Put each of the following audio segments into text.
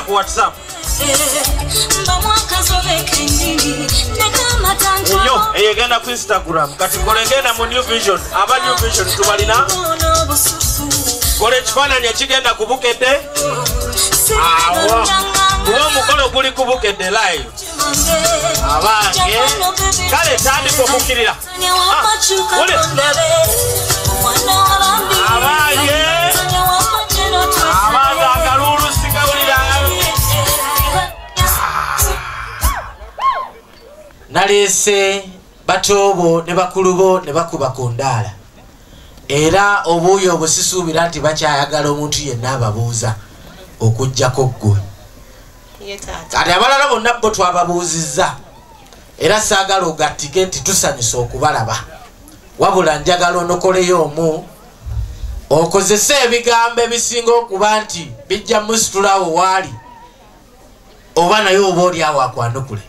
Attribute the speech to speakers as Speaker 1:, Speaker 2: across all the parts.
Speaker 1: ku WhatsApp. Yo, eyegenda ku Instagram. Kati kolengenda mu New Vision. Aba New Vision tubalina. Kole ekifaananyi ekigenda ku Bukedde. Awa. Kuba omukolo guli ku Bukedde live. Abange. Kale tandika okukirira. Abange. Abange akalulu sikawulira. Nalese batobo ne bakulubo ne bakuba ku ndaala. Era obuuyo obusisuubira nti bakyayagala omuntu yenna ababuuza okujjako ggwe. Kati abalala bonna bo twababuuzizza. Era saagala ogattike nti tusanyusa okubalaba. Wabula njagala onokoleyo omu okozese ebigambo ebisinga okuba nti bijja musitulawo waali oba naye oba oli awo akwanukule.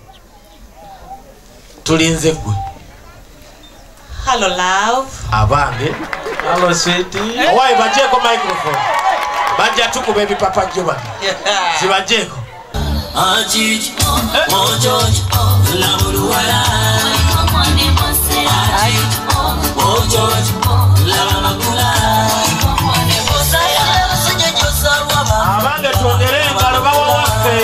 Speaker 1: Tulinze ggwe.
Speaker 2: Hello love.
Speaker 1: Abange. Hello sweetie. Owaayi bajeeko microphone. Bajja tukuba ebipapajjo bano. Zibajeeko. Ajiji, ojoji, labuluwala. Ajiji, ojoji, labulagula. Abange twongere engalo bawa waffe.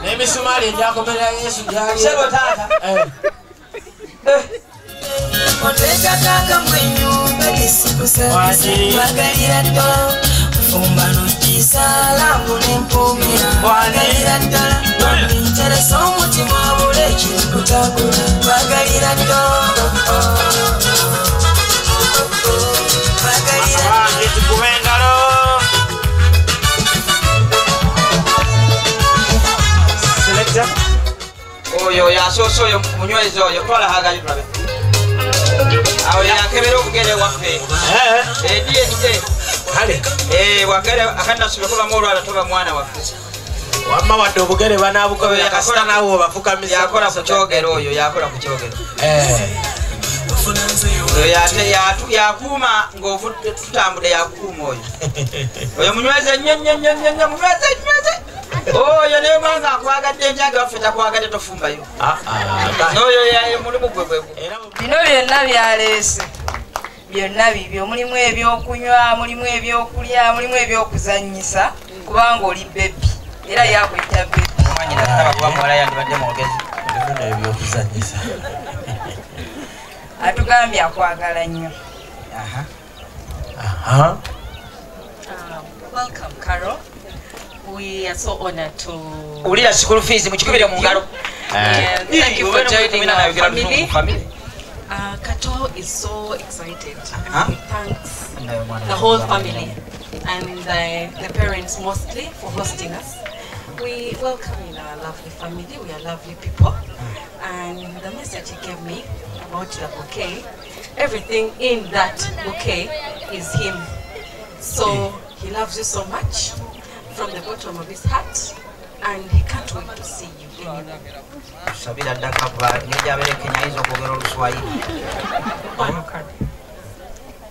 Speaker 1: Nemisumali njakomera Yesu jali. Sebo tata. Oteka mwenyu bagisikusabisa bagalira ddala fumbano kisala mulempomera bagalira ddala interesa omutima buleki kutakula bagalira ddala bagalira tukubengalo selector oyo yasoso oyo munywezi oyo kola hagali tulabe. Awo yakebera obugere waffe. DJ. Kale. Wakere akanda subekuba mulwala toba mwana waffe. Wamma wadde obugere banaabukobe yakasita nawo obafukamiza. Yakola ku kyogero oyo, yakola ku kyogero. Yakuuma ng'ovudde tutambudde yakuuma oyo. Oyo munyweze nnyo munyweze. Oyo ne mwanga akwagadde enjange waffe takwagadde tofumbayo. Oyo yaye mulimu gwegwe.
Speaker 2: Bino byonna byaleese. Byonna bibyo mulimu ebyokunywa, mulimu ebyokulya, mulimu ebyokuzannyisa kubanga oli bebi. Era yakuyita bebi. Omwanyi nataba kuba muwala yandibadde mwogezi. Mulimu ebyokuzannyisa. Atugambye akwagala nnyo.
Speaker 3: Welcome, Carol. We are so honored to
Speaker 2: Ulira school fees mchikubire mu ngalo.
Speaker 3: Thank you for joining our family. Kato is so excited. We thank the whole family and the parents mostly for hosting us. We welcome in our lovely family. We are lovely people. And the message he gave me about the bouquet, everything in that bouquet is him. So he loves you so much from the bottom of his heart, and he can't wait to see you anywhere.
Speaker 2: Sabira dakaba nijabere Kenya hizo kugero Luswahili.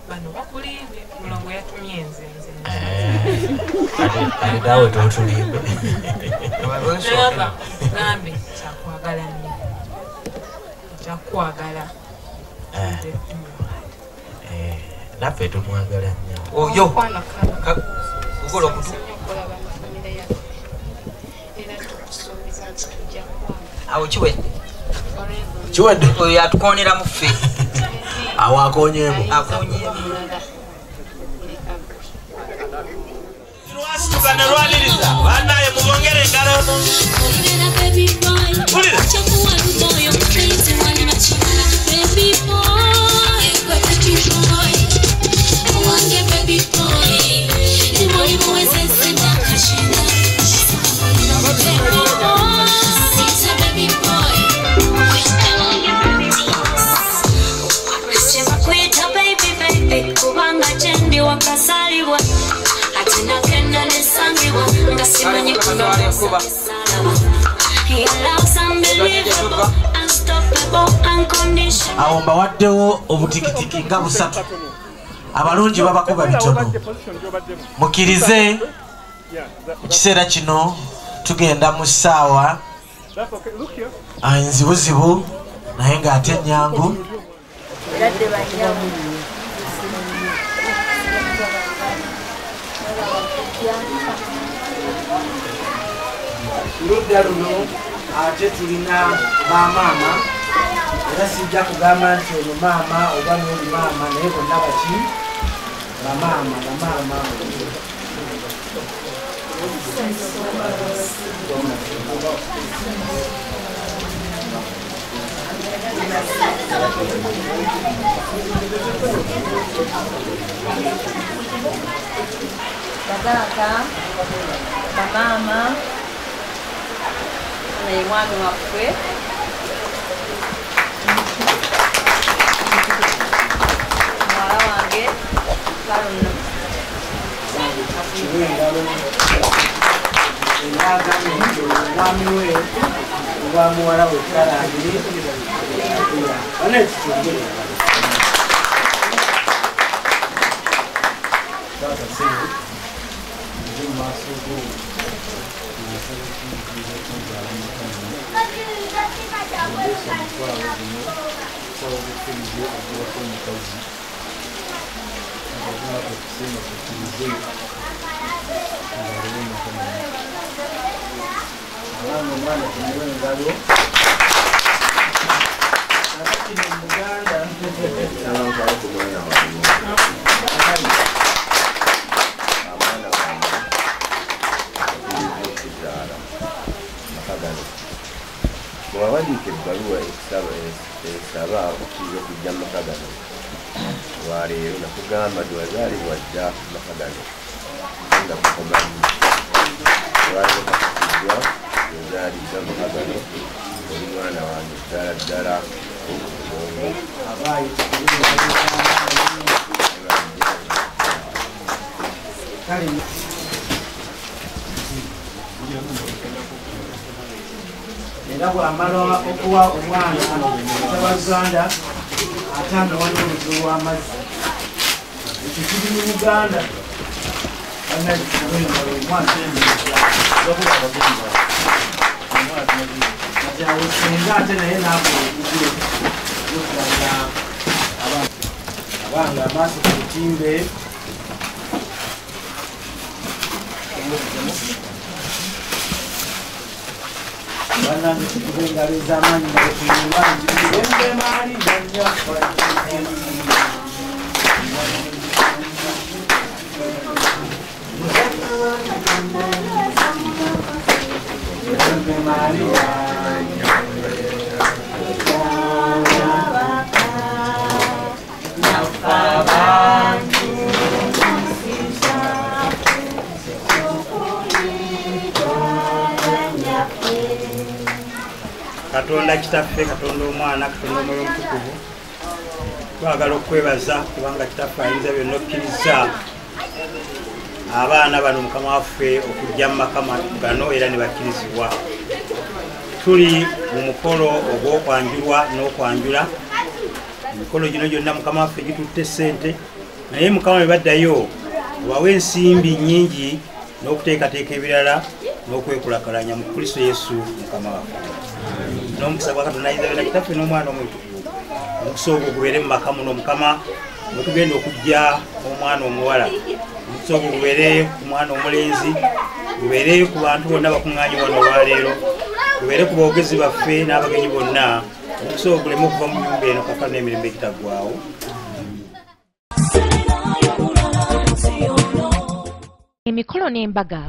Speaker 3: Bano bakuli mulongo yatumyenze
Speaker 1: ali dawe totulimbe.
Speaker 3: Nambe chakwagala nnyo. Chakwagala.
Speaker 1: Naffe tumwagala nnyo.
Speaker 2: Oyo. Ugolo kutu. Awo chiwedde.
Speaker 1: Chiwedde.
Speaker 2: Oyo atukonera mu ffe.
Speaker 1: Awo akonyeemu. Lwasitugana lwaliriza bannaye mubongere engalo. Pulira.
Speaker 4: Kubanga chendi wakasalibwa atina kenda nesangibwa ngasimanyi kuba He loves unbelievable as
Speaker 1: awo mbawaddewo obutikitiki nga 3 abalungi babakuba bitono mukkirize mu kiseera kino tugenda mu ssaawa enzibuzibu naye ng'ate ennyangu ludda luno ate tulina bamaama era sijja kugamba nti ono maama oba n'oli maama naye bonna baki bamaama
Speaker 2: bagaka bamaama naye mwami waffe muwala wange kalonna
Speaker 1: omwami we oba muwala we kalangiri
Speaker 5: Wawandiika ebbaluwa esaba okukiza okujja mu Makagano waleero nakugamba nti wazaalibwa dda Makagano nga kukomanyi waliwo nakasiddwa yazaalibwa Makagano oli mwana wange ddala ddala obongo
Speaker 1: era bw'amala okuwa omwana tabazanda atanga waliwo oluzibu lw'amazzi ekyo kiri mu Uganda senga ate naye nakola okugula okuzalira abanga amaaso ku butimbe banange tukube engalo ez'amaanyi nga betunyuma nti maali janja
Speaker 6: Katonda kitaffe, Katonda omwana, Katonda omwoyo omutukuvu twagala okwebaza kubanga kitaffe ayinza byonna okkiriza abaana bano Mukama waffe okujja mu maka gano era ne bakkirizibwa. Tuli mu mukolo ogw'okwanjulwa n'okwanjula. Emikolo gino gyonna Mukama waffe gitutte ssente naye Mukama bwe baddayo obawe ensimbi nnyingi n'okuteekateeka ebirala n'okwekulakalanya mu Kristo Yesu Mukama waffe. N'omukisa gwa Katonda ayinza byonna kitaffe n'omwana omutukuvu omukisa ogwo gubeere mu maka muno Mukama mwe tugenda okujja omwana omuwala. Omukisa ogwo gubeere ku mwana omulenzi, gubeere ku bantu bonna bakuŋŋaanye wano olwaleero, gubeere ku boogezi baffe n'abagenyi bonna. Omukisa ogwo guleme okuva mu nnyumba eno kaka n'emirembe egitaggwaawo.
Speaker 7: Emikolo n'embaga